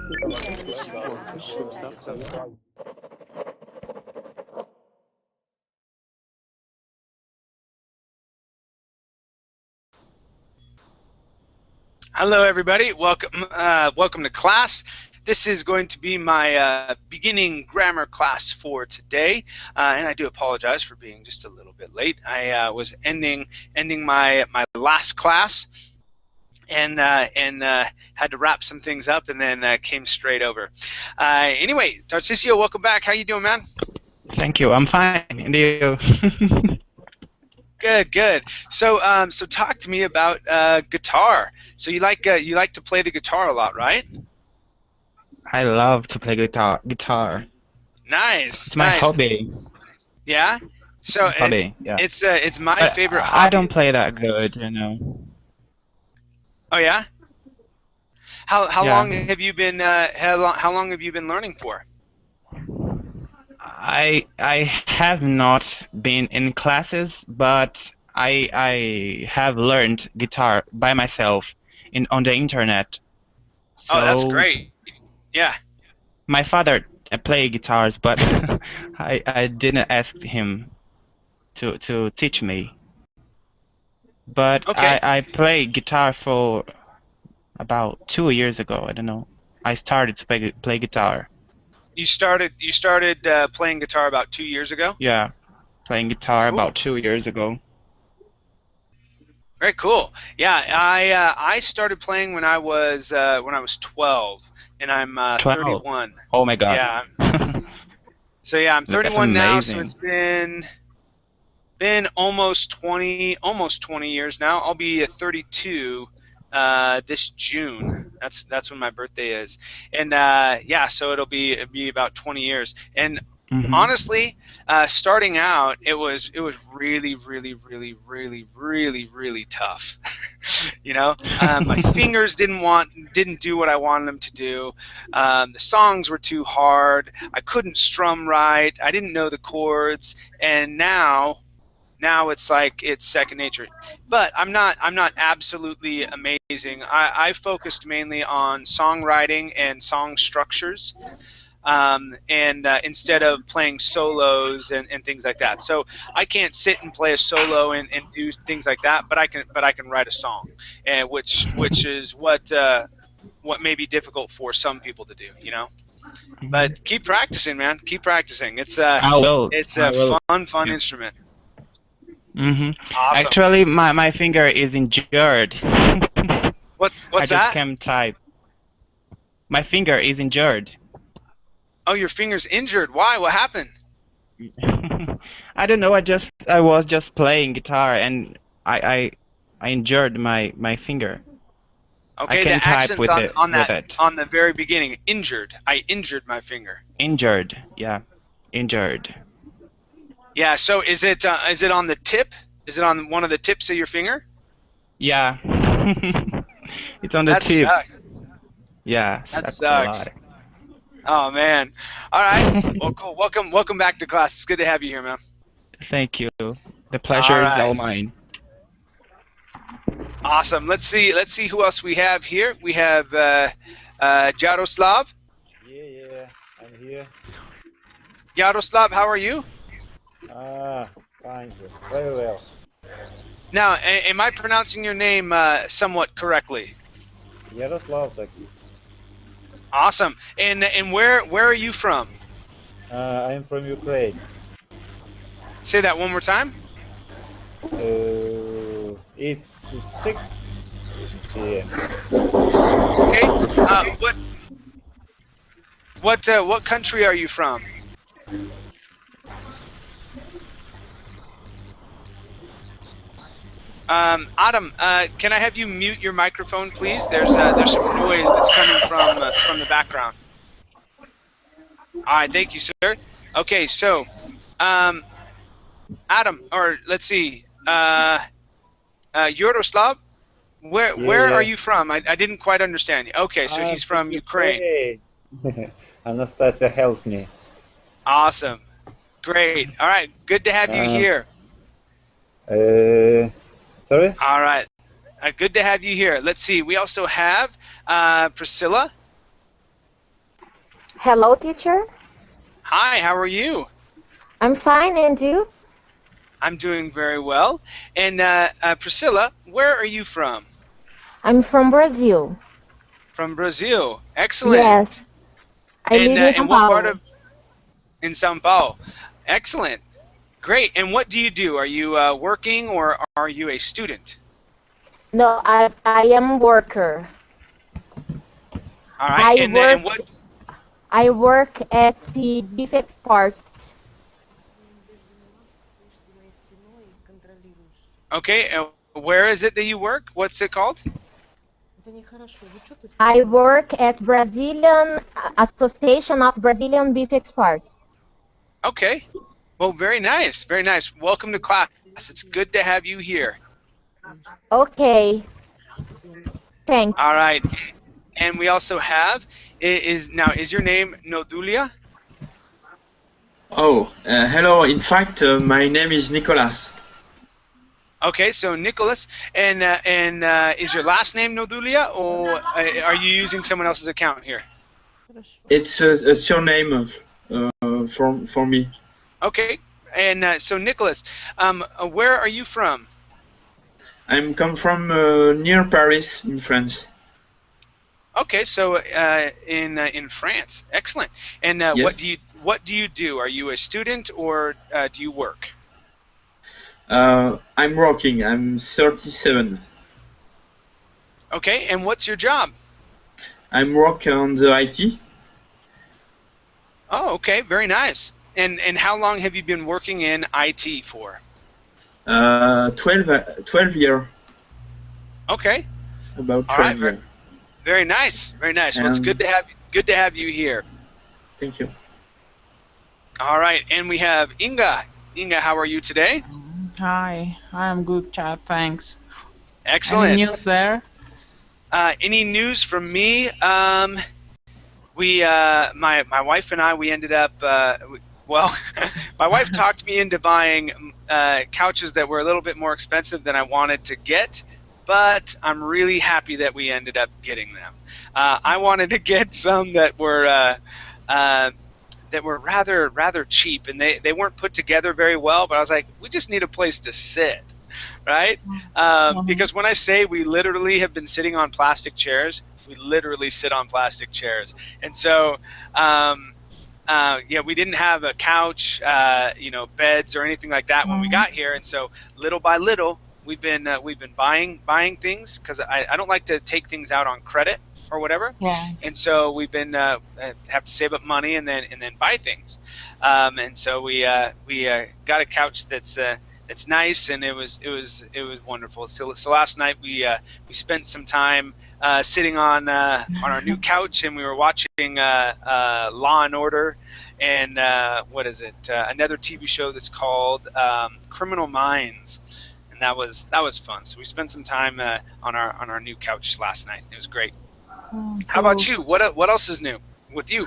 Hello, everybody. Welcome to class. This is going to be my beginning grammar class for today, and I do apologize for being just a little bit late. I was ending my last class, and had to wrap some things up, and then came straight over. Anyway, Tarcisio, welcome back. How you doing, man? Thank you. I'm fine. And you? Good, good. So, so talk to me about guitar. So you like to play the guitar a lot, right? I love to play guitar. Nice, It's my nice. hobby. Yeah. So Hobby. Yeah. it's my But favorite I hobby. don't play that good, you know. Oh yeah. How Yeah. long have you been how long have you been learning for? I have not been in classes, but I have learned guitar by myself on the internet. Oh, that's So great. Yeah. my father play guitars, but I didn't ask him to teach me. But Okay. I played guitar for about 2 years ago. I don't know. I started to play guitar. You started playing guitar about 2 years ago? Yeah, playing guitar Cool. about 2 years ago. Very cool. Yeah, I started playing when I was 12, and I'm 12. 31. Oh my God. Yeah. So yeah, I'm That's 31 now, so amazing. it's been almost 20 years now. I'll be 32 this June. That's when my birthday is, and yeah, so it'll be about 20 years. And honestly, starting out, it was really, really, really, really, really, really tough. You know, my fingers didn't do what I wanted them to do. The songs were too hard. I couldn't strum right. I didn't know the chords, and now it's like it's second nature. But I'm not absolutely amazing. I focused mainly on songwriting and song structures, and instead of playing solos and things like that. So I can't sit and play a solo and do things like that, but I can write a song, and which is what may be difficult for some people to do, you know. But keep practicing, man. Keep practicing. It's I will. it's I a will. fun Yeah. instrument. Awesome. Actually, my finger is injured. What's I just that? can't type. My finger is injured. Oh, your finger's injured. Why? What happened? I don't know. I was just playing guitar and I injured my finger. Okay, I can the type accent's with it on with that it. on the very beginning. Injured. I injured my finger. Injured. Yeah, injured. Yeah. So is it on the tip? Is it on one of the tips of your finger? Yeah. It's on the That tip. sucks. Yeah, That sucks a sucks. lot. Oh man. All right. Well, cool. Welcome back to class. It's good to have you here, man. Thank you. The pleasure All is right. all mine. Awesome. Let's see who else we have here. We have Jaroslav. Yeah, I'm here. Jaroslav, how are you? Fine, very well. Now, am I pronouncing your name somewhat correctly? Yaroslav taki. Awesome. And where are you from? I'm from Ukraine. Say that one more time. It's 6 p.m. Okay. What country are you from? Adam, can I have you mute your microphone, please? There's some noise that's coming from the background. All right, thank you, sir. Okay, so, Adam, or let's see, Yaroslav, where are you from? I didn't quite understand you. Okay, so he's from Ukraine. Anastasia helps me. Awesome, great. All right, good to have you here. Sorry? All right. Good to have you here. Let's see. We also have Priscilla. Hello, teacher. Hi, how are you? I'm fine, and you? I'm doing very well. And Priscilla, where are you from? I'm from Brazil. From Brazil. Yes, Excellent. I live in And São what part Paulo. of in São Paulo? Excellent. Great. And what do you do? Are you working or are you a student? No, I am worker. All right. I work And what? I work at the beef export. Okay. Where is it that you work? What's it called? I work at Brazilian Association of Brazilian Beef Export. Okay. Well, very nice. Very nice. Welcome to class. It's good to have you here. Okay, thanks. All right. And we also have is your name Nodulia? Oh, hello. In fact, my name is Nicolas. Okay, so Nicholas, and is your last name Nodulia, or are you using someone else's account here? It's a surname for me. Okay, and so Nicholas, where are you from? I'm come from near Paris in France. Okay, so in France, excellent. And Yes. what do you do? Are you a student or do you work? I'm working. I'm 37. Okay, and what's your job? I'm working on the IT. Oh, okay, very nice. And how long have you been working in IT for? 12 years. Okay, About all right, 12 years. very nice, very nice. Well, it's good to have you here. Thank you. All right, and we have Inga. Inga, how are you today? Hi, I'm good, Chad. Thanks. Excellent. Any news there? Any news from me? My wife and I, we ended up. Well, my wife talked me into buying couches that were a little bit more expensive than I wanted to get, but I'm really happy that we ended up getting them. I wanted to get some that were rather cheap, and they weren't put together very well. But I was like, we just need a place to sit, right? Because when I say we literally have been sitting on plastic chairs, we literally sit on plastic chairs, and so yeah, we didn't have a couch, beds or anything like that when we got here, and so little by little we've been buying things because I don't like to take things out on credit or whatever. Yeah. And so we've been have to save up money and then buy things. And so we got a couch that's nice, and it was wonderful. So last night we spent some time sitting on our new couch, and we were watching Law and Order, and what is it? Another TV show that's called Criminal Minds. And that was fun. So we spent some time on our new couch last night. It was great. Oh, How about cool. you? What else is new with you?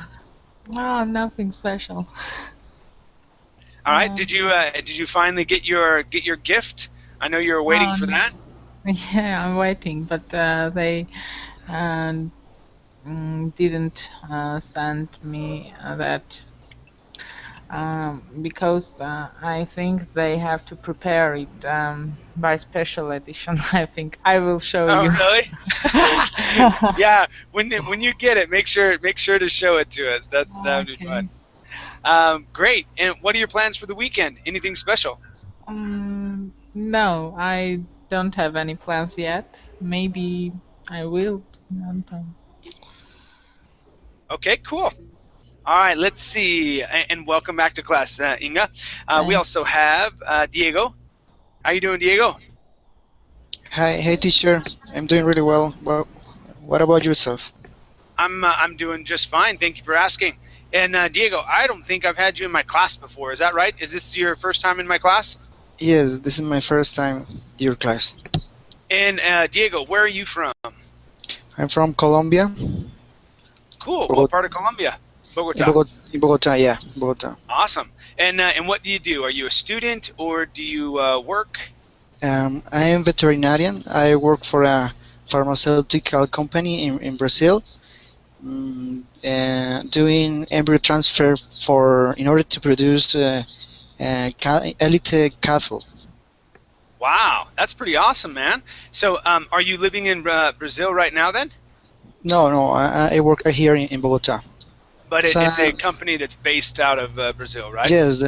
Oh, nothing special. All right. Did you finally get your gift? I know you were waiting for that. Yeah, I'm waiting, but they didn't send me that because I think they have to prepare it by special edition. I think I will show Oh, you. really? Yeah. When you get it, make sure to show it to us. That would be Okay. fun. Great. And what are your plans for the weekend? Anything special? No, I don't have any plans yet. Maybe I will. Sometime. Okay. Cool. All right. Let's see. And welcome back to class, Inga. We Thanks. also have Diego. How you doing, Diego? Hi, hey teacher. I'm doing really well. Well, what about yourself? I'm doing just fine. Thank you for asking. And Diego, I don't think I've had you in my class before. Is that right? Is this your first time in my class? Yes, this is my first time your class. And Diego, where are you from? I'm from Colombia, Cool. What Bogota, part of Colombia? Bogota. Bogota, yeah, Bogota. Awesome. And what do you do? Are you a student or do you work? I am veterinarian. I work for a pharmaceutical company in Brazil. doing embryo transfer for in order to produce elite cattle. Wow, that's pretty awesome, man. So, are you living in Brazil right now then? No, no, I work here in Bogota. But So, it's a company that's based out of Brazil, right? yes,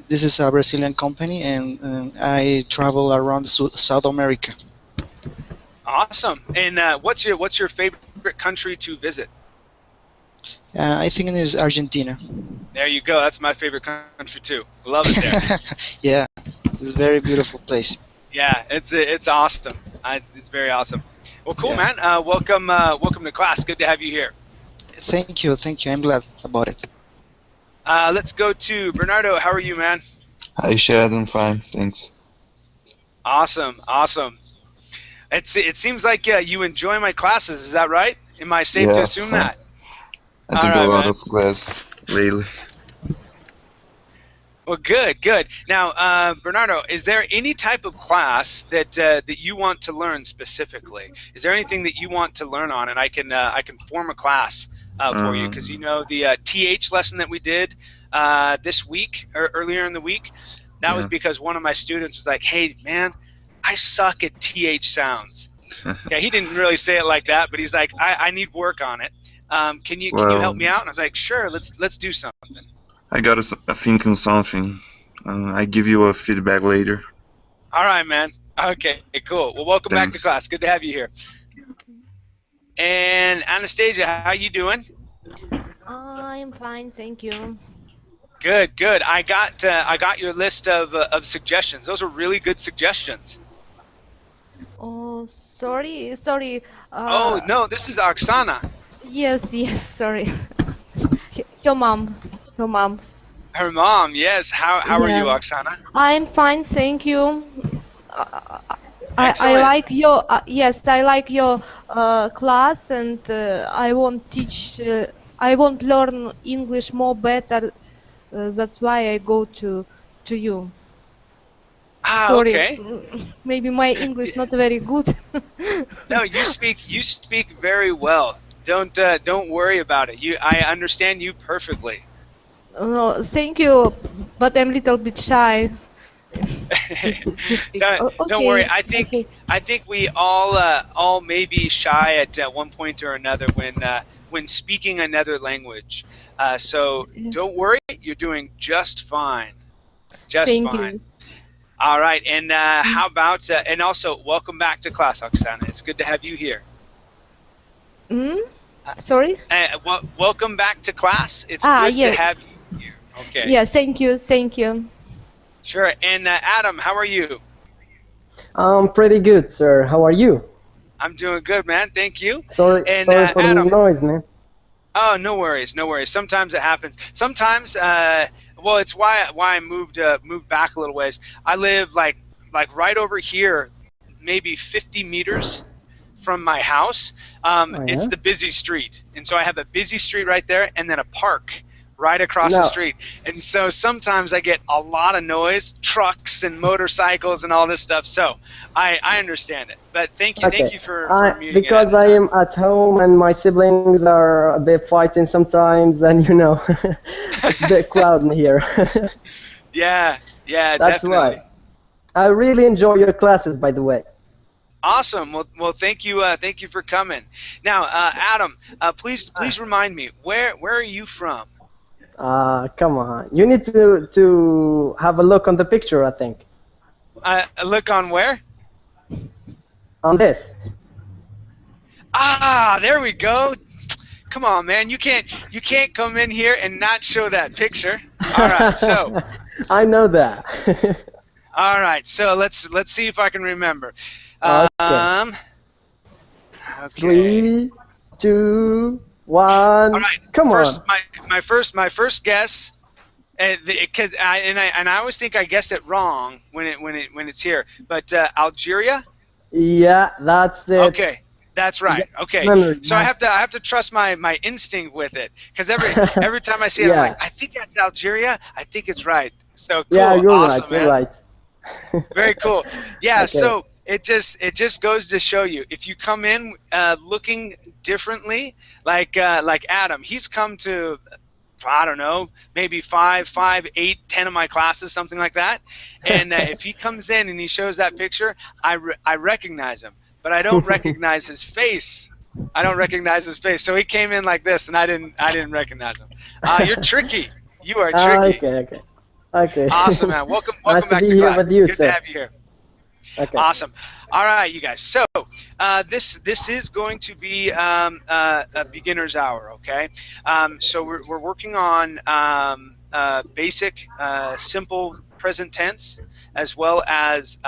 this is a Brazilian company, and I travel around South America. Awesome. And what's your favorite country to visit? I think it is Argentina. There you go. That's my favorite country too. Love it there. Yeah, it's a very beautiful place. Yeah, it's awesome. It's very awesome. Well, cool, Yeah. man. Welcome to class. Good to have you here. Thank you. I'm glad about it. Let's go to Bernardo. How are you, man? Hi, Shad. I'm fine, thanks. Awesome. It seems like you enjoy my classes. Is that right? Am I safe to Yeah, assume that? I took All right, a lot man. of class lately. Well, good. Now, Bernardo, is there any type of class that you want to learn specifically? Is there anything that you want to learn on, and I can form a class for you? Because the TH lesson that we did this week or earlier in the week, that was Yeah. because one of my students was like, "Hey, man, I suck at TH sounds." Okay, he didn't really say it like that, but he's like, "I need work on it. Can you help me out?" And I was like, "Sure, let's do something." I got a thinking something. I give you a feedback later. All right, man. Okay, cool. Well, welcome back to Thanks. class. Good to have you here. And Anastasia, how you doing? I'm fine, thank you. Good. I got your list of suggestions. Those are really good suggestions. Oh, sorry. Oh no, this is Oksana. Yes, sorry. Your mom. Her mom. Yes. How are you, Yeah. Oksana? I'm fine, thank you. I Excellent. like your I like your class, and I want teach. I want learn English more better. That's why I go to you. Sorry, Okay. maybe my English not very good. No, you speak very well. Don't worry about it. I understand you perfectly. No, thank you, but I'm a little bit shy to speak. Don't worry. Okay, okay. I think we all may be shy at one point or another when speaking another language. So don't worry. You're doing just fine. Just Thank fine. you. All right. And how about and also welcome back to class, Oksana. It's good to have you here. Sorry? Welcome back to class. It's good Yes. to have you here. Okay. Yeah, thank you. Sure. And Adam, how are you? I'm pretty good, sir. How are you? I'm doing good, man. Thank you. Sorry And for the Adam. noise, man. Oh, no worries. Sometimes it happens. Sometimes, well, it's why I moved back a little ways. I live like right over here, maybe 50 meters from my house. It's the busy street, and so I have a busy street right there, and then a park right across the street. And so sometimes I get a lot of noise, trucks and motorcycles and all this stuff. So I understand it. But thank you for muting because it at the I time. am at home and my siblings are a bit fighting sometimes, and it's a bit crowded here. Yeah, That's definitely. why. I really enjoy your classes, by the way. Awesome. Well, thank you for coming. Now, Adam, please remind me, where are you from? Come on. You need to have a look on the picture, I think. Look on where? On this. There we go. Come on, man. You can't come in here and not show that picture. All right, so. I know that. All right, so let's see if I can remember. Okay. 3, 2, 1. All right. Come on. My first guess, and I always think I guess it wrong when it's here. But Algeria. Yeah, that's it. Okay, that's right. Okay, so I have to trust my instinct with it, because every time I see it, I'm like, I think that's Algeria. I think it's right. So cool. Yeah, you're Awesome, right. man. You're right. Very cool. Yeah, Okay. so it just goes to show you, if you come in looking differently, like Adam, he's come to, I don't know, maybe 5, 8, 10 of my classes, something like that. And if he comes in and he shows that picture, I recognize him, but I don't recognize his face. I don't recognize his face. So he came in like this, and I didn't recognize him. You're tricky. You are tricky. Okay. Okay. Awesome, man. Welcome Nice to back be to here class. with you, Good sir. to have you here. Okay. Awesome. All right, you guys. So this is going to be a beginner's hour. Okay. So we're working on basic simple present tense, as well as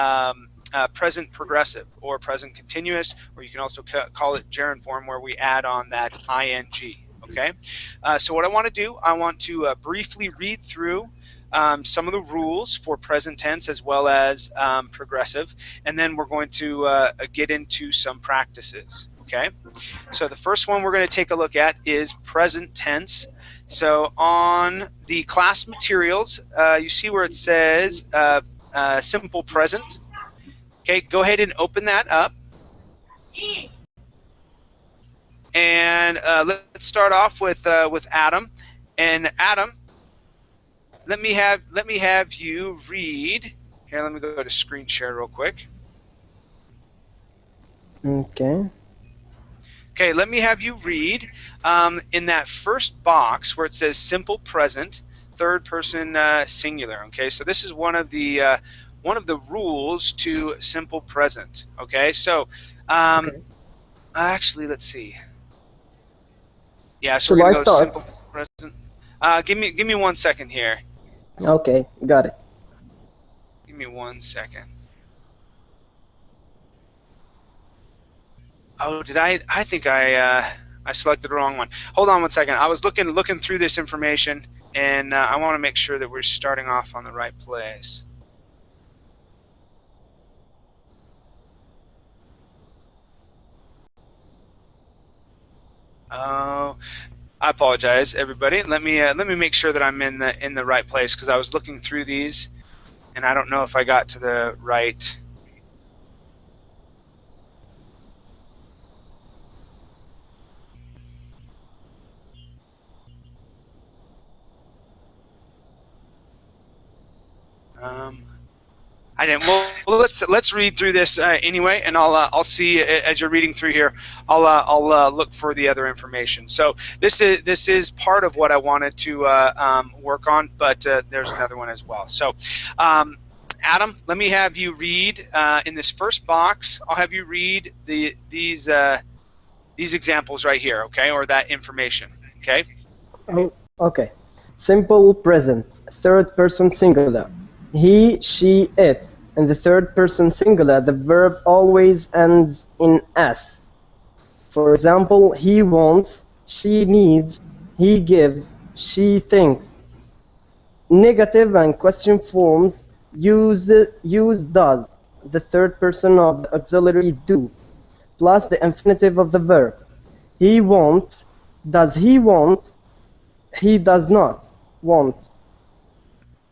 present progressive or present continuous, or you can also call it gerund form, where we add on that ing. Okay. So what I want to do, I want to briefly read through some of the rules for present tense as well as progressive, and then we're going to get into some practices. Okay, so the first one we're going to take a look at is present tense. So on the class materials, you see where it says simple present. Okay, go ahead and open that up. And let's start off with Adam. And Adam, let me have you read. Here, let me go to screen share real quick. Okay. Okay, let me have you read in that first box where it says simple present, third person singular. Okay, so this is one of the rules to simple present. Okay, so actually, let's see. Yeah, so we're gonna go simple present. Give me 1 second here. Okay, got it. Give me 1 second. Oh, did I think I selected the wrong one. Hold on 1 second. I was looking through this information, and I want to make sure that we're starting off on the right place. Oh, I apologize, everybody. Let me make sure that I'm in the right place, because I was looking through these, and I don't know if I got to the right. I didn't. Well, let's read through this anyway, and I'll see as you're reading through here. I'll look for the other information. So this is part of what I wanted to work on, but there's another one as well. So Adam, let me have you read in this first box. I'll have you read these examples right here, okay, or that information, okay? Oh, okay. Simple present, third person singular. He, she, it. In the third person singular, the verb always ends in S. For example, he wants, she needs, he gives, she thinks. Negative and question forms use does, the third person of the auxiliary do, plus the infinitive of the verb. He wants, does he want, he does not want.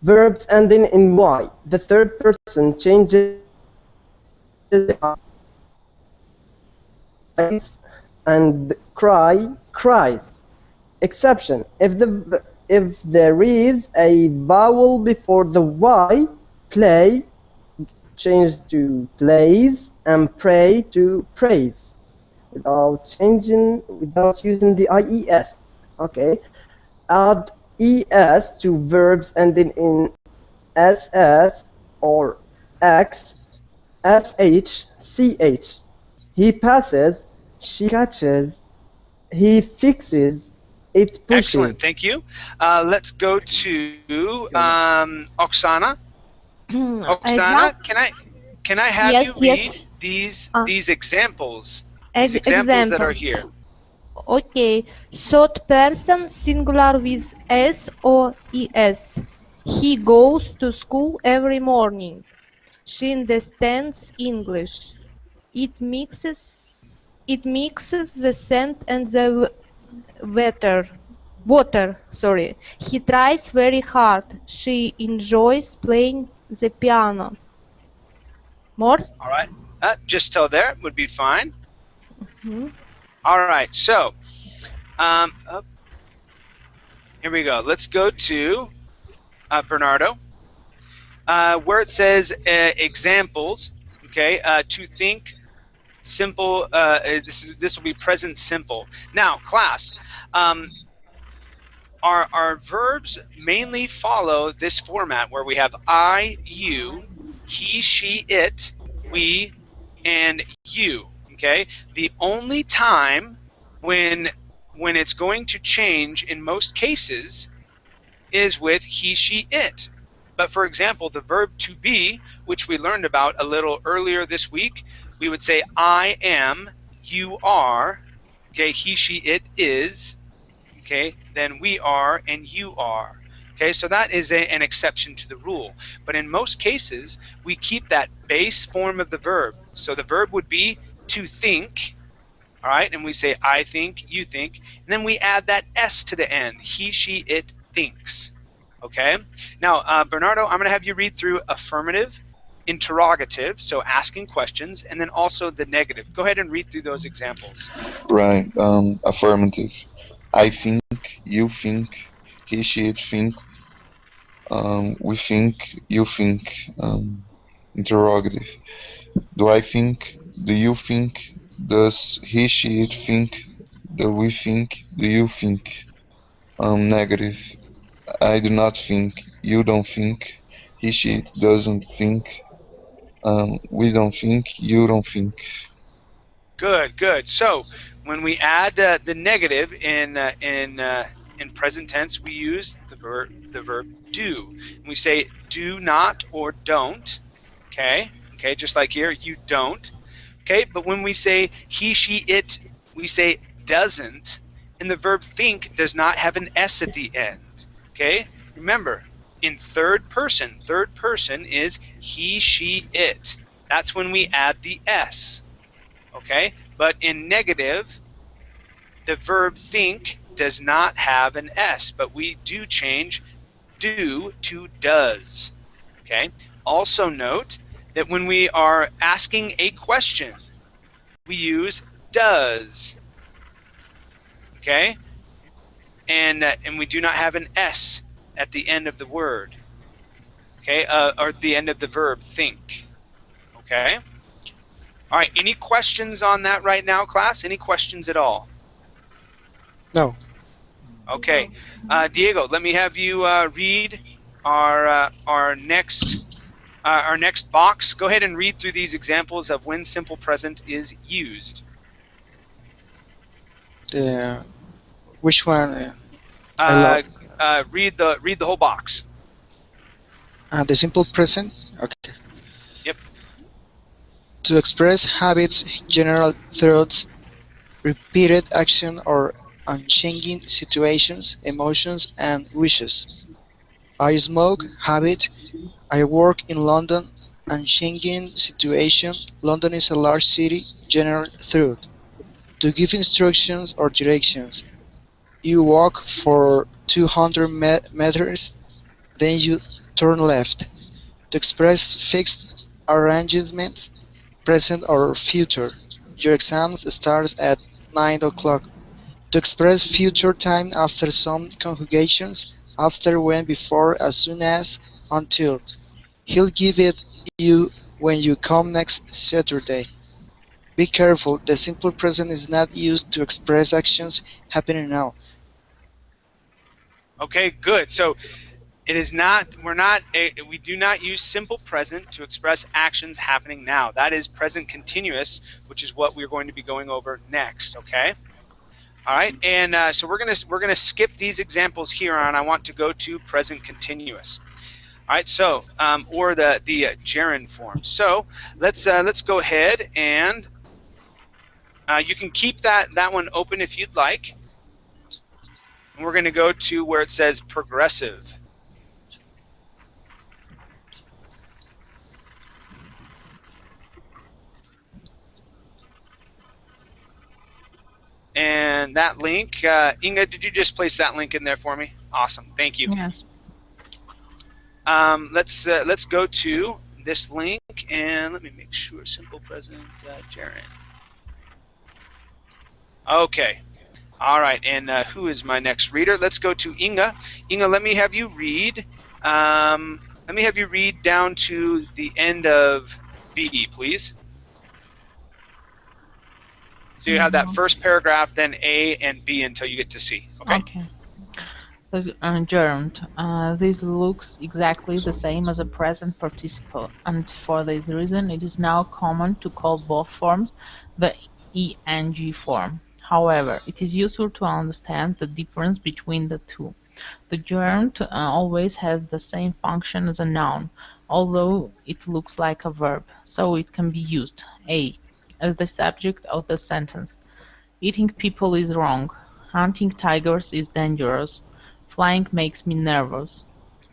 Verbs ending in Y. The third person changes and cry, cries. Exception. If there is a vowel before the Y, play changes to plays, and pray to praise. Without using the IES. Okay. Add ES to verbs ending in SS or X, SH, CH. He passes, she catches, he fixes, it pushes. Excellent, thank you. Let's go to Oksana. Oksana, can I have you read these examples? These examples that are here. Okay, third person singular with S or ES. He goes to school every morning. She understands English. It mixes the scent and the water. He tries very hard. She enjoys playing the piano. More? All right. Just till there would be fine. Mhm. All right. So, here we go. Let's go to Bernardo, where it says examples. Okay. To think simple. This will be present simple. Now, class. Our verbs mainly follow this format where we have I, you, he, she, it, we, and you. Okay. The only time when it's going to change in most cases is with he, she, it. But for example, the verb to be, which we learned about a little earlier this week, we would say I am, you are, okay, he, she, it is, okay, then we are and you are. Okay, so that is an exception to the rule. But in most cases, we keep that base form of the verb. So the verb would be to think, all right, and we say I think, you think, and then we add that S to the end. He, she, it thinks. Okay, now Bernardo, I'm going to have you read through affirmative, interrogative, so asking questions, and then also the negative. Go ahead and read through those examples. Right. Affirmative. I think, you think, he, she, it think, we think, you think. Interrogative. Do I think? Do you think? Does he, she, it think? Do we think? Do you think? Negative. I do not think. You don't think. He, she, it doesn't think. We don't think. You don't think. Good, good. So when we add the negative in present tense, we use the verb do. And we say do not or don't. Okay, okay, just like here, you don't. Okay, but when we say he, she, it, we say doesn't, and the verb think does not have an S at the end. Okay, remember, in third person is he, she, it. That's when we add the S. Okay, but in negative, the verb think does not have an S, but we do change do to does. Okay, also note that when we are asking a question, we use does. Okay, and we do not have an S at the end of the word. Okay, or at the end of the verb think. Okay. All right, any questions on that right now, class? Any questions at all? No. Okay. Diego, let me have you read our next box. Go ahead and read through these examples of when simple present is used. Which one? Read the whole box. The simple present? Okay. Yep. To express habits, general thoughts, repeated action, or unchanging situations, emotions, and wishes. I smoke, habit. I work in London, unchanging situation. London is a large city, general thought. To give instructions or directions. You walk for 200 meters, then you turn left. To express fixed arrangements, present or future. Your exam starts at 9 o'clock. To express future time after some conjugations, after, when, before, as soon as, until. He'll give it you when you come next Saturday. Be careful, the simple present is not used to express actions happening now. Okay, good. So it is not. We do not use simple present to express actions happening now. That is present continuous, which is what we're going to be going over next. Okay. All right, and so we're gonna skip these examples here on. I want to go to present continuous. All right, so or the gerund form. So let's go ahead and you can keep that one open if you'd like. And we're going to go to where it says progressive. And that link, Inga, did you just place that link in there for me? Awesome, thank you. Yes. Let's go to this link, week. And let me make sure, simple present gerund. Okay. All right, and who is my next reader? Let's go to Inga. Inga, let me have you read. Let me have you read down to the end of B, please. So you have that first paragraph, then A and B until you get to C. Okay. Okay. The gerund. This looks exactly the same as a present participle, and for this reason, it is now common to call both forms the ing form. However, it is useful to understand the difference between the two. The gerund always has the same function as a noun, although it looks like a verb, so it can be used A. As the subject of the sentence. Eating people is wrong. Hunting tigers is dangerous. Flying makes me nervous.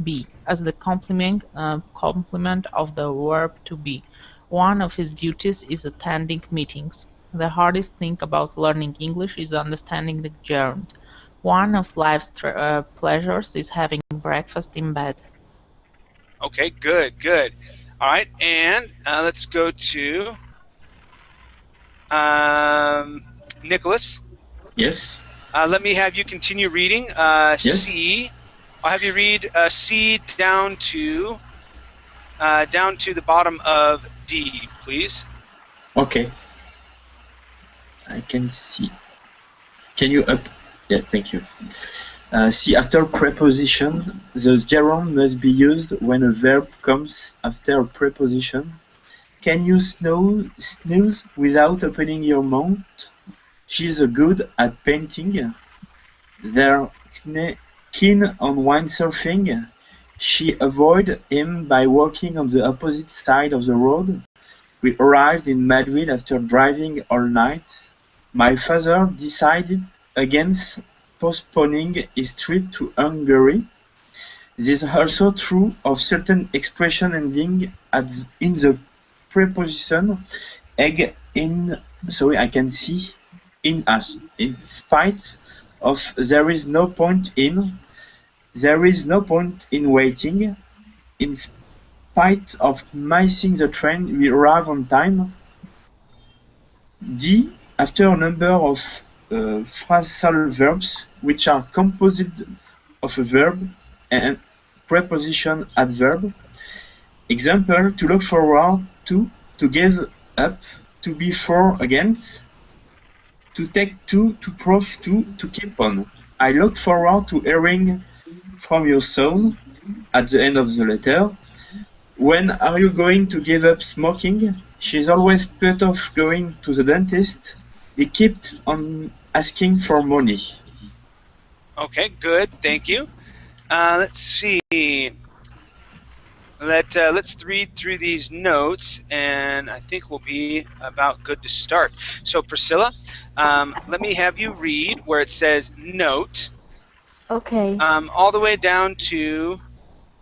B. As the complement of the verb to be. One of his duties is attending meetings. The hardest thing about learning English is understanding the gerund. One of life's pleasures is having breakfast in bed. Okay, good, good. All right, and let's go to Nicholas. Yes. Let me have you continue reading Yes. C. I'll have you read C down to the bottom of D, please. Okay. I can see. Can you up? Yeah, thank you. See, after preposition, the gerund must be used when a verb comes after a preposition. Can you snooze without opening your mouth? She's good at painting. They're keen on windsurfing. She avoided him by walking on the opposite side of the road. We arrived in Madrid after driving all night. My father decided against postponing his trip to Hungary. This is also true of certain expression ending in the preposition egg in. Sorry, I can see in us. In spite of there is no point in. There is no point in waiting. In spite of missing the train, we arrive on time. D. After a number of phrasal verbs which are composed of a verb and preposition adverb. Example: to look forward to give up, to be for against, to take to prove to keep on. I look forward to hearing from your son at the end of the letter. When are you going to give up smoking? She's always put off going to the dentist. He kept on asking for money. Okay, good. Thank you. Let's see. Let's read through these notes, and I think we'll be about good to start. So, Priscilla, let me have you read where it says note. Okay. All the way down to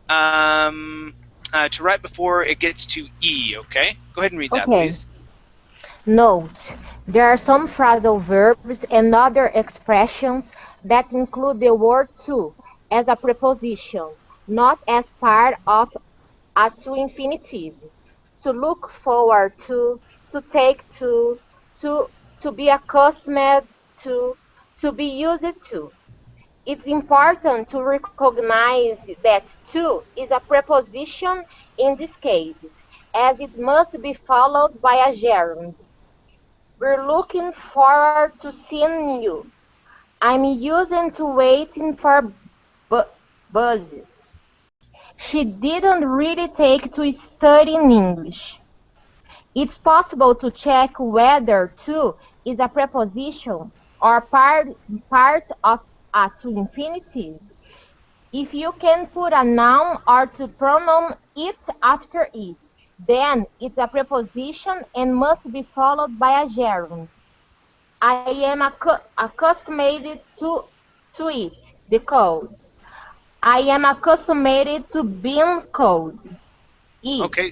right before it gets to E. Okay, go ahead and read that, Okay. please. Note: there are some phrasal verbs and other expressions that include the word to as a preposition, not as part of a to infinitive. To look forward to take to be accustomed to be used to. It's important to recognize that to is a preposition in this case, as it must be followed by a gerund. We're looking forward to seeing you. I'm using to waiting for buses. She didn't really take to studying English. It's possible to check whether to is a preposition or part of a to infinitive. If you can put a noun or to pronoun it after it, then it's a preposition and must be followed by a gerund. I am accustomed to it, the cold. I am accustomed to being cold. Okay.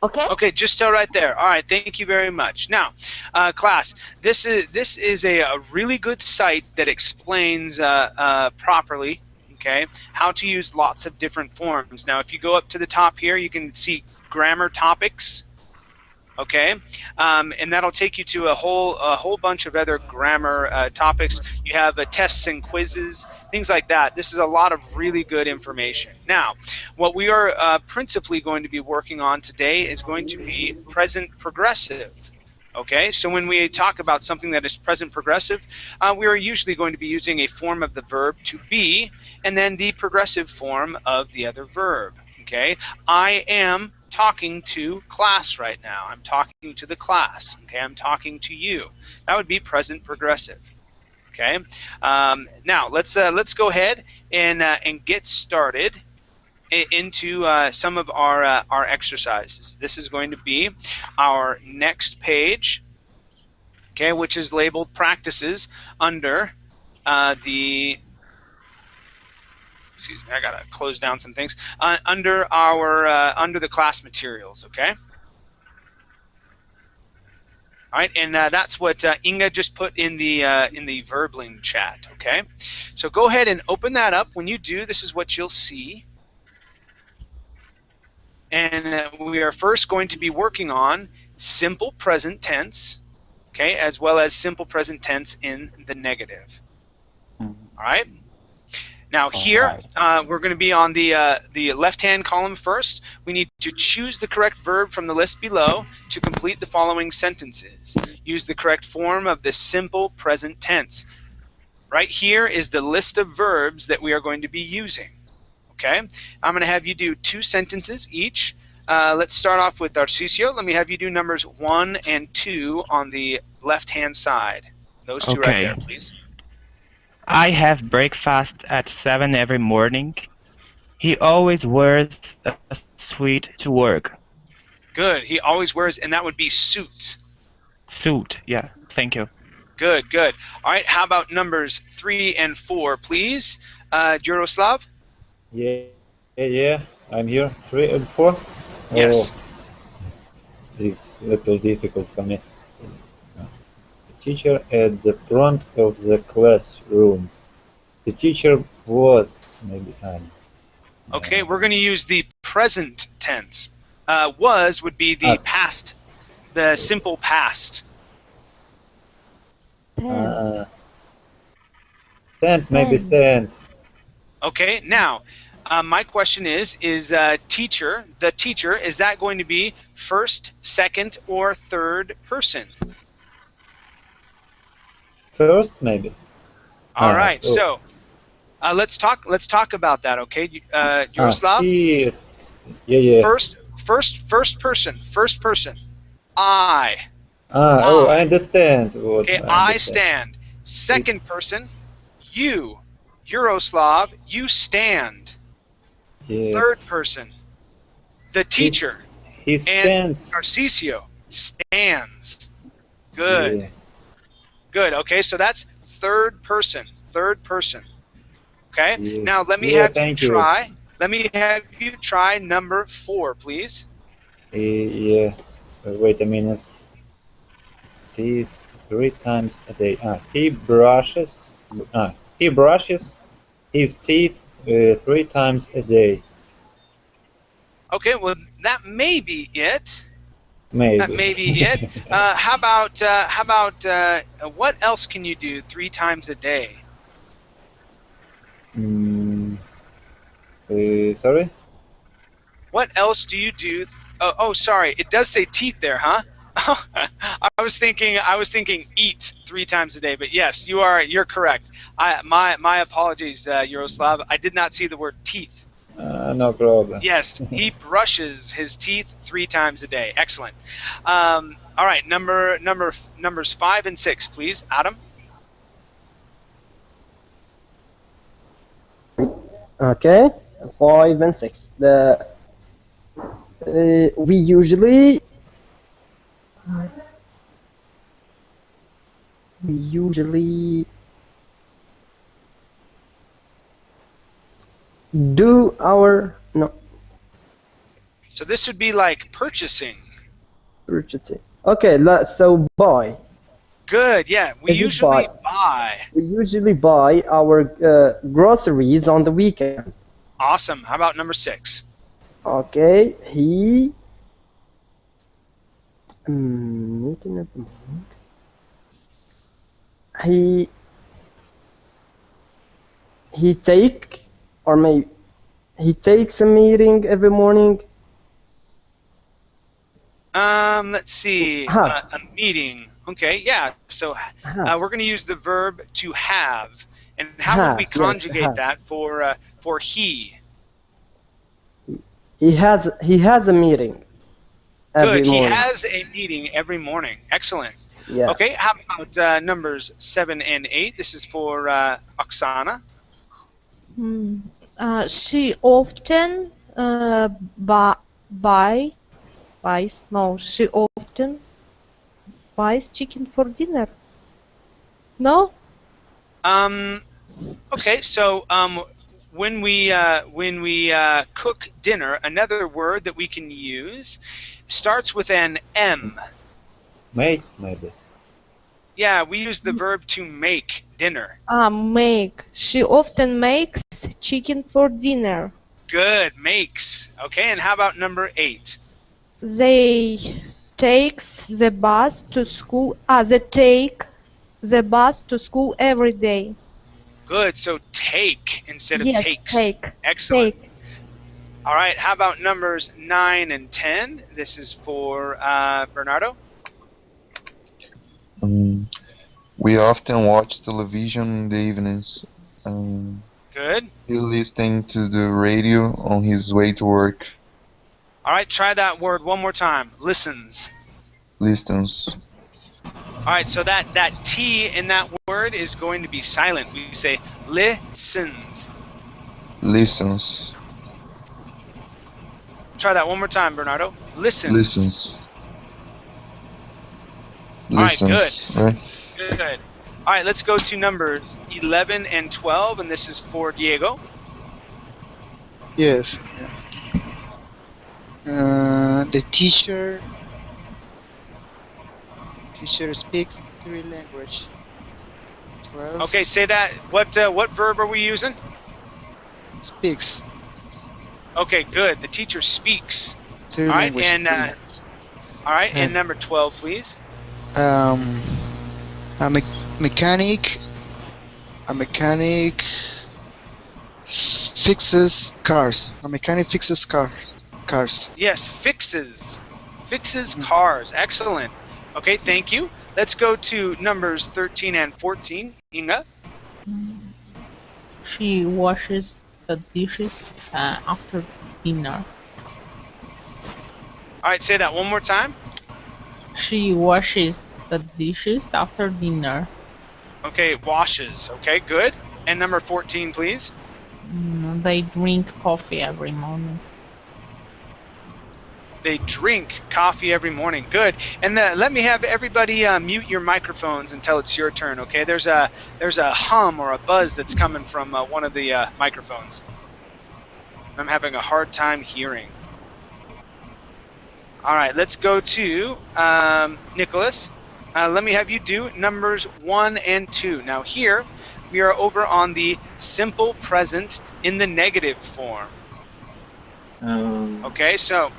Okay. Okay, just stay right there. All right, thank you very much. Now, class, this is a really good site that explains properly, okay, how to use lots of different forms. Now, if you go up to the top here, you can see grammar topics. Okay, and that'll take you to a whole bunch of other grammar topics. You have tests and quizzes, things like that. This is a lot of really good information. Now, what we are principally going to be working on today is going to be present progressive. Okay, so when we talk about something that is present progressive, we are usually going to be using a form of the verb to be, and then the progressive form of the other verb. Okay, I am talking to class right now. I'm talking to the class. Okay, I'm talking to you. That would be present progressive. Okay, now let's go ahead and get started into some of our exercises. This is going to be our next page. Okay, which is labeled practices under the. Excuse me, I gotta close down some things under our under the class materials. Okay. All right, and that's what Inga just put in the Verbling chat. Okay, so go ahead and open that up. When you do, this is what you'll see. And we are first going to be working on simple present tense, okay, as well as simple present tense in the negative. All right. Now here, we're going to be on the left-hand column first. We need to choose the correct verb from the list below to complete the following sentences. Use the correct form of the simple present tense. Right here is the list of verbs that we are going to be using. Okay, I'm going to have you do 2 sentences each. Let's start off with Narcisio. Let me have you do numbers 1 and 2 on the left-hand side. Those 2 right there, please. I have breakfast at 7 every morning. He always wears a suit to work. Good. He always wears, and that would be suit. Suit, yeah. Thank you. Good, good. All right, how about numbers 3 and 4, please? Jaroslav? Yeah, I'm here. 3 and 4? Yes. Oh, it's a little difficult for me. The teacher at the front of the classroom. The teacher was, maybe I'm. Okay, we're going to use the present tense. Was would be the past, the simple past. Stand, maybe stand. Okay, now, my question is teacher, the teacher, is that going to be first, second, or third person? First, maybe. All right, so let's talk about that, okay? Jaroslav? Yeah. First person. I. I understand. Okay, I stand. Second person, you. Jaroslav, you stand. Yes. Third person, the teacher. He stands. And Narcisio stands. Good. Yeah. Good. Okay, so that's third person. Okay. Yeah. Now let me have you try. Let me have you try number 4, please. Yeah. Wait a minute. See, 3 times a day. He brushes his teeth 3 times a day. Okay. Well, that may be it. Maybe. That may be it. How about what else can you do 3 times a day? Sorry? What else do you do? Oh, sorry. It does say teeth there, huh? I was thinking eat 3 times a day, but yes, you're correct. My apologies, Jaroslav. I did not see the word teeth. No problem. Yes, he brushes his teeth 3 times a day. Excellent. All right, numbers 5 and 6, please, Adam. Okay, 5 and 6. We usually do our So this would be like purchasing. Okay, so buy. Good, yeah. We usually buy. We usually buy our groceries on the weekend. Awesome. How about number 6? Okay, he Meeting every morning. He take or maybe he takes a meeting every morning. Let's see. Have. A meeting. Okay, yeah. So Have. we're going to use the verb to have. And how would we Have. Yes. conjugate Have. that for he? He has a meeting every Good. He morning. has a meeting every morning. Excellent. Yeah. Okay. How about numbers 7 and 8? This is for Oksana. She often buys. No, she often buys chicken for dinner. No. Okay. So when we cook dinner, another word that we can use starts with an M. Make, maybe. Yeah, we use the verb to make dinner. Make. She often makes chicken for dinner. Good, makes. Okay, and how about number 8? They takes the bus to school. They take the bus to school every day. Good, so take instead of Yes, takes. take. Excellent. Take. All right, how about numbers 9 and 10? This is for Bernardo. We often watch television in the evenings. Good. He's listening to the radio on his way to work. All right, try that word one more time. Listens. Listens. All right, so that T in that word is going to be silent. We say listens. Listens. Try that one more time, Bernardo. Listens. Listens. All right, Listens. good. Right? Good. All right, let's go to numbers 11 and 12, and this is for Diego. Yes. The teacher speaks 3 languages. 12 Okay, say that. What verb are we using? speaks Okay, good. The teacher speaks. 3 All right, languages. and and number 12, please. A mechanic fixes cars. A mechanic fixes cars. Yes, fixes. Fixes cars. Excellent. Okay, thank you. Let's go to numbers 13 and 14. Inga. She washes the dishes after dinner. All right, say that one more time. She washes the dishes after dinner. Okay, washes. Okay, good. And number 14, please. They drink coffee every morning. They drink coffee every morning. Good. And let me have everybody mute your microphones until it's your turn. Okay. There's a hum or a buzz that's coming from one of the microphones. I'm having a hard time hearing. All right. Let's go to Nicholas. Let me have you do numbers 1 and 2. Now here we are over on the simple present in the negative form. Okay. So.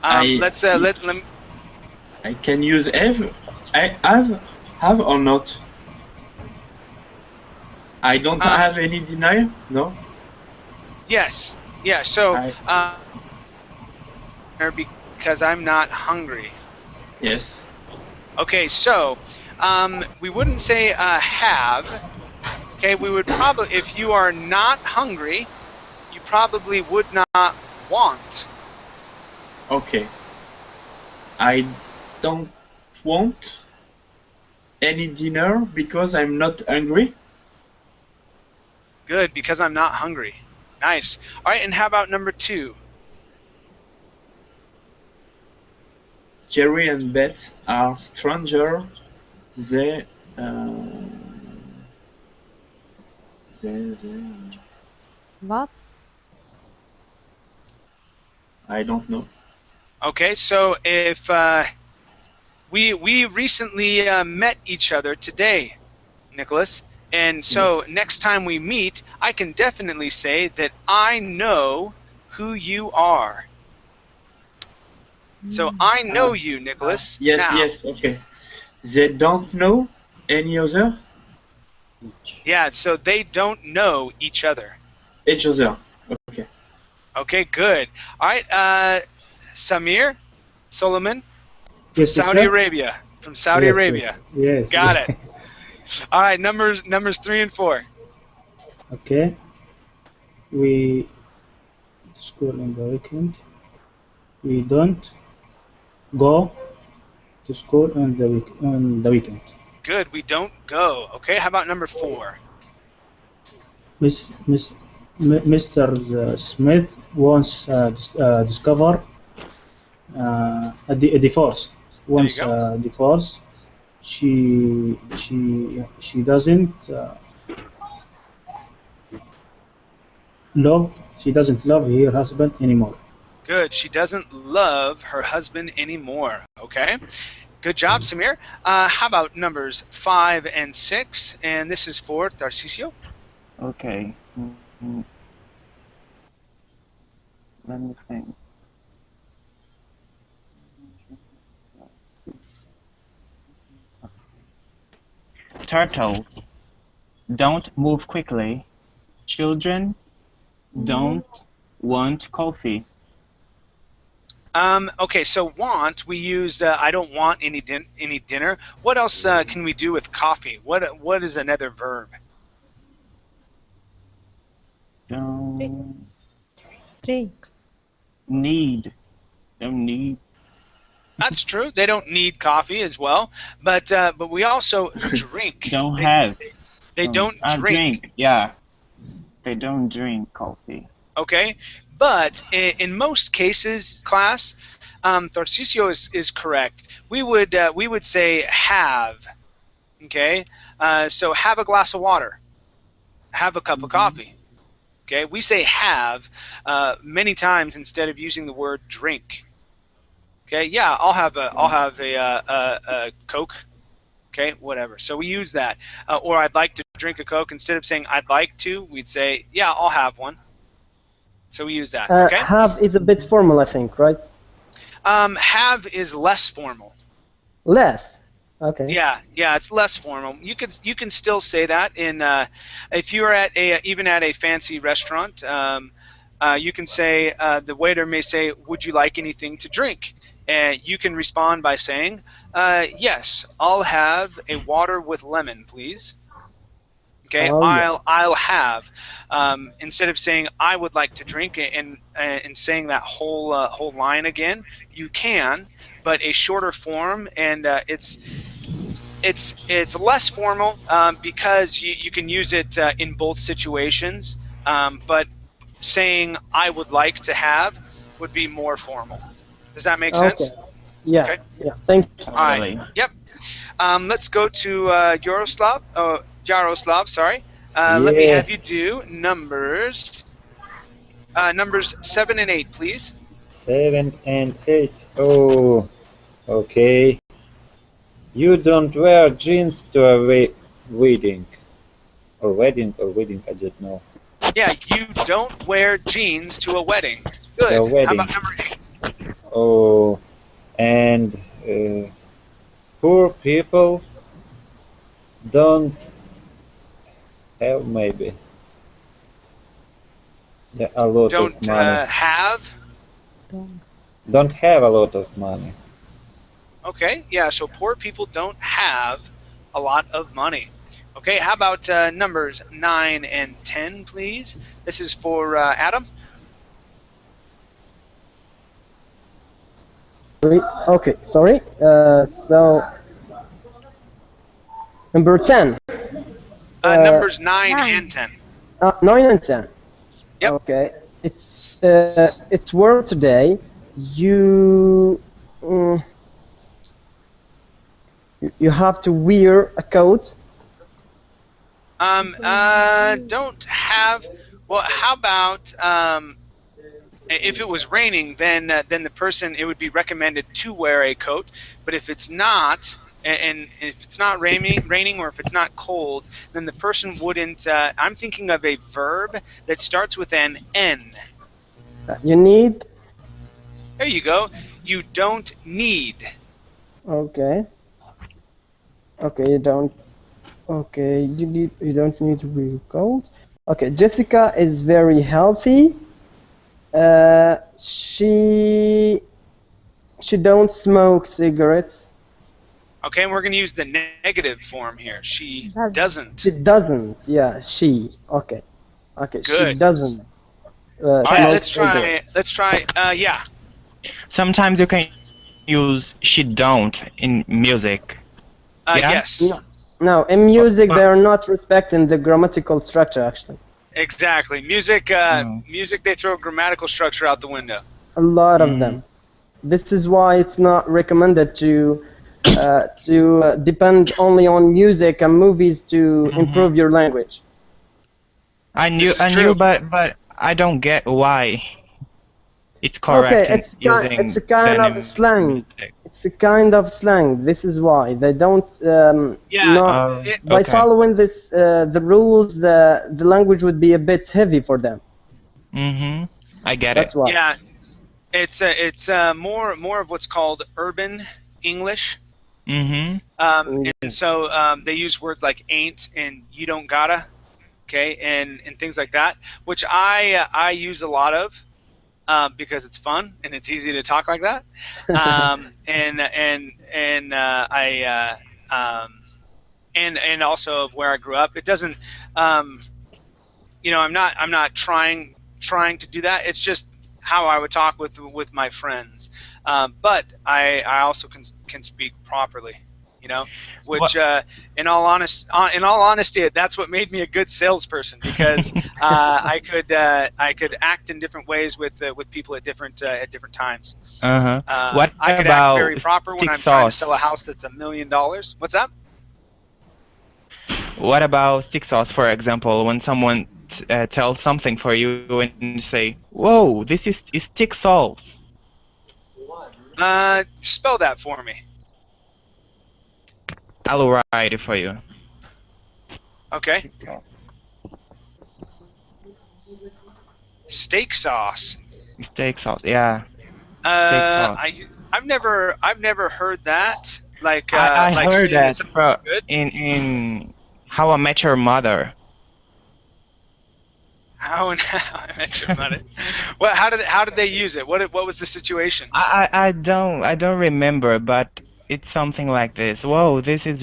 Let's let me. I can use have. I have or not. I don't have any denial. No. Yes. Yeah. So because I'm not hungry. Yes. Okay. So we wouldn't say have. Okay. We would probably, if you are not hungry, you probably would not want. Okay. I don't want any dinner because I'm not hungry. Good, because I'm not hungry. Nice. All right, and how about number 2? Jerry and Beth are strangers. They Love. I don't know. Okay, so if we recently met each other today, Nicholas, and so next time we meet, I can definitely say that I know who you are. So I know you, Nicholas. Yes, Now, yes, okay. They don't know any other? yeah, so they don't know each other. Each other. Okay. Okay, good. All right, Samir Solomon from Yes, Saudi teacher. Arabia. From Saudi Yes, Arabia. yes, yes. Got it. All right, numbers 3 and 4. Okay. We school in the weekend. We don't go to school on the weekend. Good. We don't go. Okay, how about number 4? Miss, Miss, Mr. Smith wants discover a divorce. There you Wants go. a divorce. She doesn't love. She doesn't love her husband anymore. Good. She doesn't love her husband anymore. Okay. Good job, Samir. How about numbers 5 and 6? And this is for Tarcisio. Okay. Let me think. Turtles don't move quickly. Children don't want coffee. Okay, so want, we used I don't want any dinner. What else can we do with coffee? What is another verb? Don't Drink. need. Don't need. That's true. They don't need coffee as well, but we also drink. Don't have. They don't drink. Yeah. They don't drink coffee. Okay, but in most cases, class, Tarcisio is correct. We would say have. Okay, so have a glass of water, have a cup of coffee. Okay, we say have many times instead of using the word drink. Okay, yeah, I'll have a Coke. Okay, whatever. So we use that, or I'd like to drink a Coke. Instead of saying I'd like to, we'd say yeah, I'll have one. So we use that. Okay. Have is a bit formal, I think, right? Have is less formal. Less. Okay. Yeah, it's less formal. You can still say that in if you're at even at a fancy restaurant, you can say the waiter may say, "Would you like anything to drink?" And you can respond by saying, "Yes, I'll have a water with lemon, please." Okay, Oh, yeah. I'll have instead of saying I would like to drink and saying that whole line again, you can, but a shorter form, and it's less formal because you can use it in both situations, but saying I would like to have would be more formal. Does that make sense? Okay. Yeah. Okay. Yeah. Thank you. All right. Yep. Let's go to Jaroslav. Sorry. Let me have you do numbers 7 and 8, please. 7 and 8. Oh, okay. You don't wear jeans to a wedding. Or wedding, I don't know. Yeah, you don't wear jeans to a wedding. Good. A wedding. How about number 8? Oh, and poor people don't have maybe a lot Don't of money. have. Don't have a lot of money. Okay, yeah, so poor people don't have a lot of money. Okay, how about numbers 9 and 10, please? This is for Adam. Okay, sorry. So number 10. Numbers 9 and 10. 9 and 10. Yep. Okay. It's warm today. You you have to wear a coat. Don't have. Well, how about if it was raining, then the person, it would be recommended to wear a coat. But if it's not, and if it's not raining, or if it's not cold, then the person wouldn't. I'm thinking of a verb that starts with an N. You need. There you go. You don't need. Okay. Okay, you don't. Okay, you don't need to be cold. Okay, Jessica is very healthy. She don't smoke cigarettes. Okay, and we're going to use the negative form here. She doesn't. She doesn't. Yeah, she. Okay. Okay, she Good. doesn't All right, smoke let's try. cigarettes. Let's try. Yeah. Sometimes you can use she don't in music. Yeah? Yes. No, in music they're not respecting the grammatical structure actually. Exactly. Music. Music. They throw grammatical structure out the window. A lot of them. This is why it's not recommended to depend only on music and movies to improve your language. I knew, but I don't get why it's correct Okay, in it's a kind denim of slang. music. It's a kind of slang. This is why they don't. By following this the rules, the language would be a bit heavy for them. I get That's why. Yeah. It's more of what's called urban English. And so they use words like ain't and you don't gotta, okay, and things like that, which I use a lot of because it's fun and it's easy to talk like that, and also of where I grew up. It doesn't, you know, I'm not trying to do that. It's just how I would talk with my friends, but I also can speak properly, you know, which in all honesty, that's what made me a good salesperson, because I could act in different ways with people at different times. What I could about act very proper when I'm trying to sell a house that's $1 million. What's that? What about stick sauce, for example, when someone tells something for you and you say, "Whoa, this is stick sauce." Spell that for me. I'll write it for you. Okay. Steak sauce. Steak sauce, yeah. Steak sauce. I've never heard that. Like I like heard that good? in How I Met Your Mother. How I Met Your Mother. Well, how did they use it? What was the situation? I don't remember, but it's something like this. Whoa, this is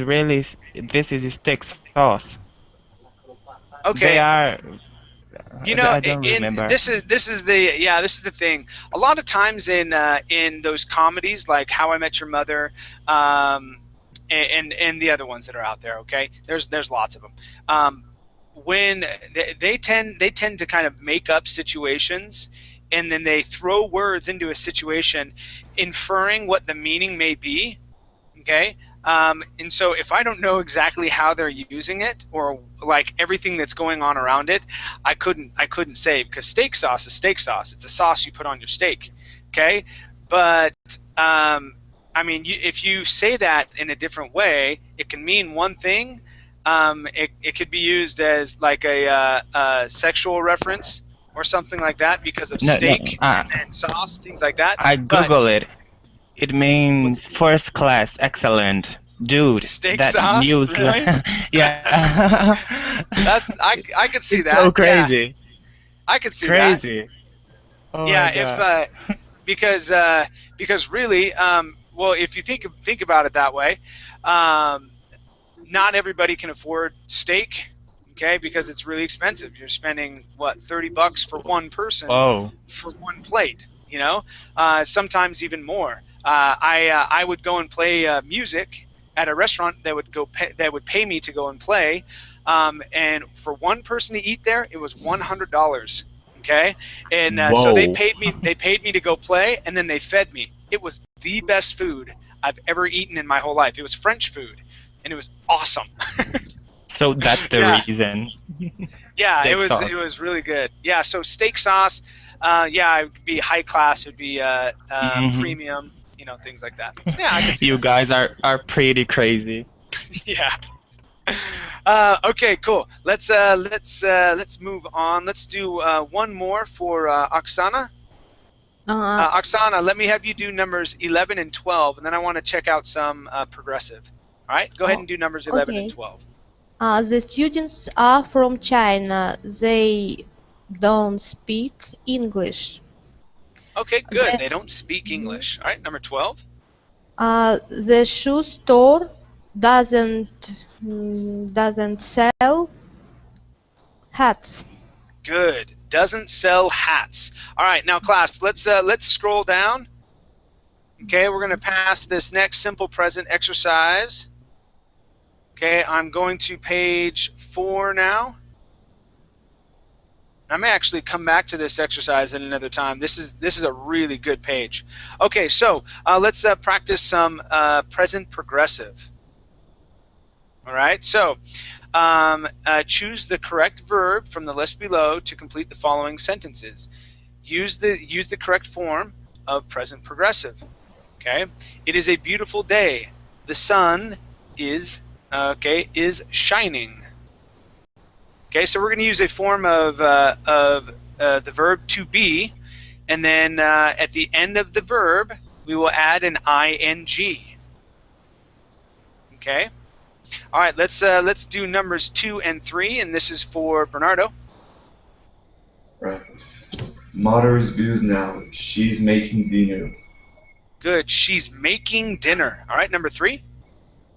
steak sauce. Okay. They are. You know, I don't remember. this is the thing. A lot of times in those comedies like How I Met Your Mother, and the other ones that are out there. Okay, there's lots of them. When they tend to kind of make up situations, and then they throw words into a situation, inferring what the meaning may be. Okay. And so if I don't know exactly how they're using it, or like everything that's going on around it, I couldn't say, because steak sauce is steak sauce. It's a sauce you put on your steak. Okay. But I mean, if you say that in a different way, it can mean one thing. It could be used as like a sexual reference or something like that, because of steak and sauce, things like that. I Google it. It means first class, excellent, dude. Steak that sauce, news, really? Yeah. That's I could see it's that. So crazy. Yeah. I could see crazy. that. Oh Yeah, because really, well, if you think about it that way, not everybody can afford steak. Okay, because it's really expensive. You're spending what, $30 for one person for one plate. You know, sometimes even more. I would go and play music at a restaurant that would pay me to go and play, and for one person to eat there, it was $100. Okay, and so they paid me to go play, and then they fed me. It was the best food I've ever eaten in my whole life. It was French food, and it was awesome. So that's the reason. Yeah, steak it sauce. was really good. Yeah, so steak sauce, it would be high class, it would be premium, you know, things like that. Yeah, I can see you that. guys are pretty crazy. Yeah. Okay, cool. Let's move on. Let's do one more for Oksana. Oksana, let me have you do numbers 11 and 12, and then I want to check out some progressive. All right, go ahead and do numbers 11 and 12. The students are from China. They don't speak English. Okay, good. They don't speak English. All right, number 12. The shoe store doesn't sell hats. Good. Doesn't sell hats. All right, now class, let's scroll down. Okay, we're going to pass this next simple present exercise. Okay, I'm going to page 4 now. I may actually come back to this exercise at another time. This is a really good page. Okay, so let's practice some present progressive. All right, so choose the correct verb from the list below to complete the following sentences. Use the correct form of present progressive. Okay, it is a beautiful day. The sun is shining. Okay, so we're going to use a form of the verb to be, and then at the end of the verb we will add an ing. Okay. All right, let's do numbers 2 and 3, and this is for Bernardo. Right. Mother is busy now. She's making dinner. Good. She's making dinner. All right, number 3.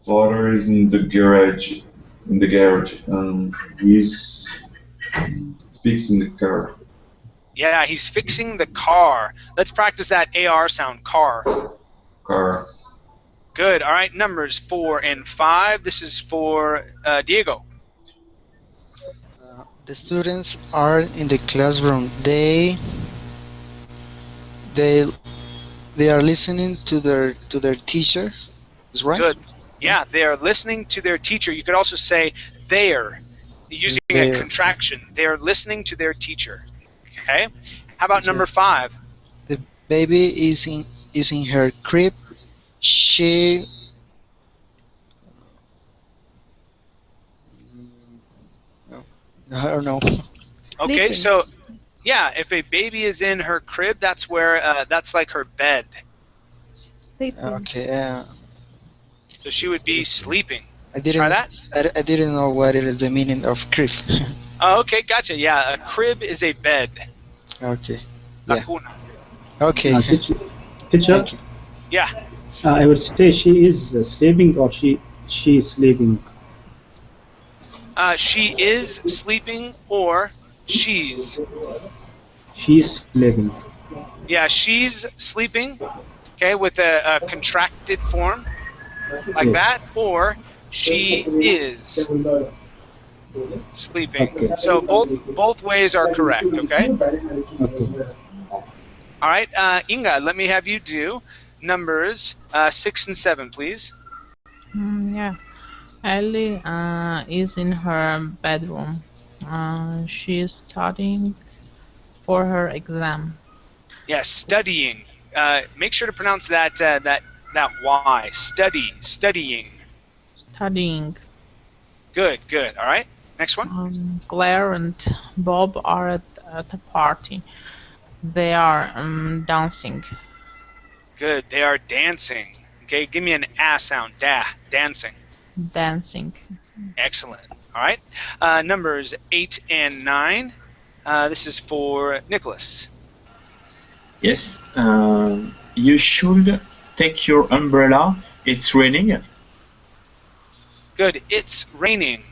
Father is in the garage. He's fixing the car. Yeah, he's fixing the car. Let's practice that AR sound. Car. Car. Good. All right, numbers 4 and 5. This is for Diego. The students are in the classroom. They are listening to their teacher. Is right? Good. Yeah, they are listening to their teacher. You could also say they're using a contraction. They are listening to their teacher. Okay. How about number 5? The baby is in her crib. She I don't know. Okay, so yeah, if a baby is in her crib, that's where that's like her bed. Sleeping. Okay. So she would be sleeping. I didn't. Try that. I didn't know what is the meaning of crib. Oh, okay, gotcha. Yeah, a crib is a bed. Okay. La Yeah. cuna. Okay. Teacher, Yeah. I would say she is sleeping or she is sleeping. She is sleeping or she's. She's sleeping. Yeah, she's sleeping. Okay, with a contracted form like that, or she is sleeping. Okay. So both ways are correct. Okay. Okay. All right, Inga, let me have you do numbers 6 and 7, please. Yeah. Ellie is in her bedroom. She is studying for her exam. Yes, studying. Make sure to pronounce that that Y. Studying. Studying. Good. All right. Next one. Claire and Bob are at a party. They are dancing. Good. They are dancing. Okay, give me an A sound. Dancing. Dancing. Excellent. All right. Numbers 8 and 9. This is for Nicholas. Yes. You should take your umbrella. It's raining. Good. It's raining.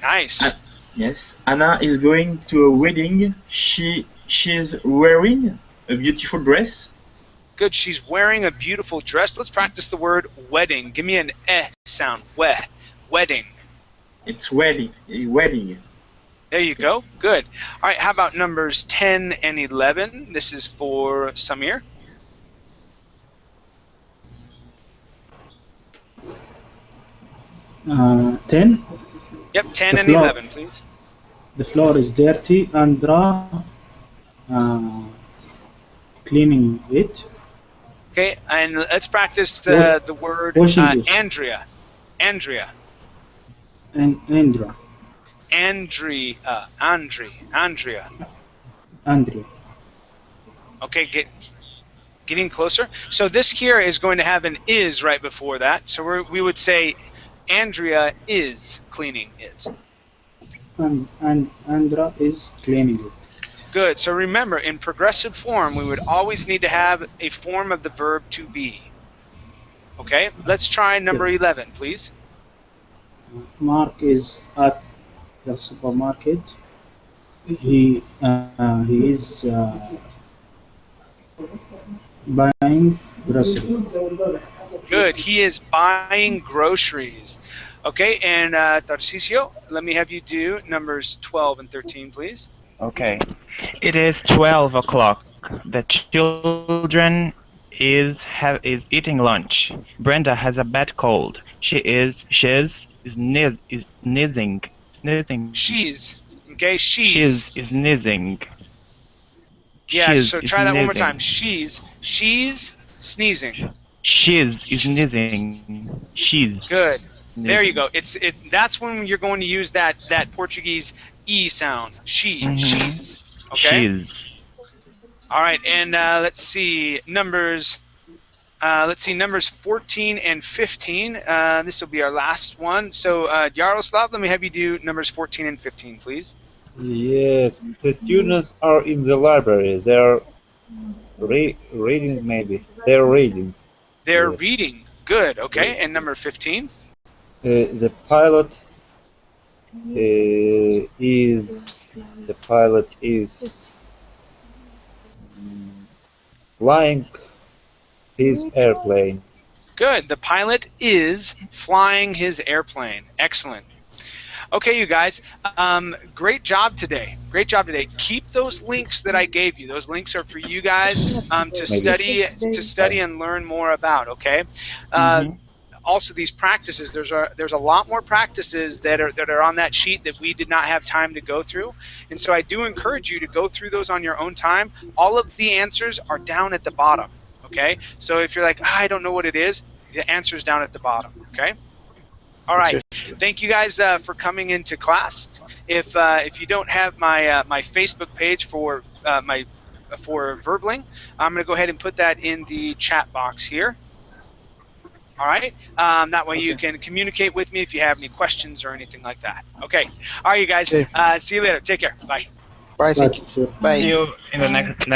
Nice. Yes. Anna is going to a wedding. She's wearing a beautiful dress. Good. She's wearing a beautiful dress. Let's practice the word wedding. Give me an sound. Wedding. It's wedding. There you go. Good. All right. How about numbers 10 and 11? This is for Samir. Ten. Yep. 10 and floor. 11, please. The floor is dirty. Andra cleaning it. Okay. And let's practice the word washing it. Andrea. And Andra. Andrea. Andrea. Okay. getting closer. So this here is going to have an is right before that. So we would say Andrea is cleaning it. And Andra is cleaning it. Good. So remember, in progressive form, we would always need to have a form of the verb to be. Okay, let's try number 11, please. Mark is at the supermarket. He is buying groceries. Good. He is buying groceries. Okay, and Tarcisio, let me have you do numbers 12 and 13, please. Okay. It is 12 o'clock. The children is eating lunch. Brenda has a bad cold. She's sneezing. She's. Okay, she's. She's sneezing. Yeah, She's so try that one more sneezing. time. She's sneezing. She's sneezing. She's Good. sneezing. There you go. That's when you're going to use that Portuguese E sound. She's. Okay. She's. All right, and let's see numbers 14 and 15. This will be our last one. So Yaroslav, let me have you do numbers 14 and 15, please. Yes, the students are in the library. They are reading, maybe. They're reading. They're reading. Good. Okay. And number 15. The pilot is flying his airplane. Good. The pilot is flying his airplane. Excellent. Okay, you guys, great job today. Great job today. Keep those links that I gave you. Those links are for you guys to study and learn more about. Okay. Also, these practices. There's a lot more practices that are on that sheet that we did not have time to go through, and so I do encourage you to go through those on your own time. All of the answers are down at the bottom. Okay. So if you're like, I don't know what it is, the answer's down at the bottom. Okay. All right. Thank you guys for coming into class. If you don't have my my Facebook page for Verbling, I'm going to go ahead and put that in the chat box here. All right. That way you can communicate with me if you have any questions or anything like that. Okay. All right, you guys. See you later. Take care. Bye. Bye. Thank you. Bye. See you in the next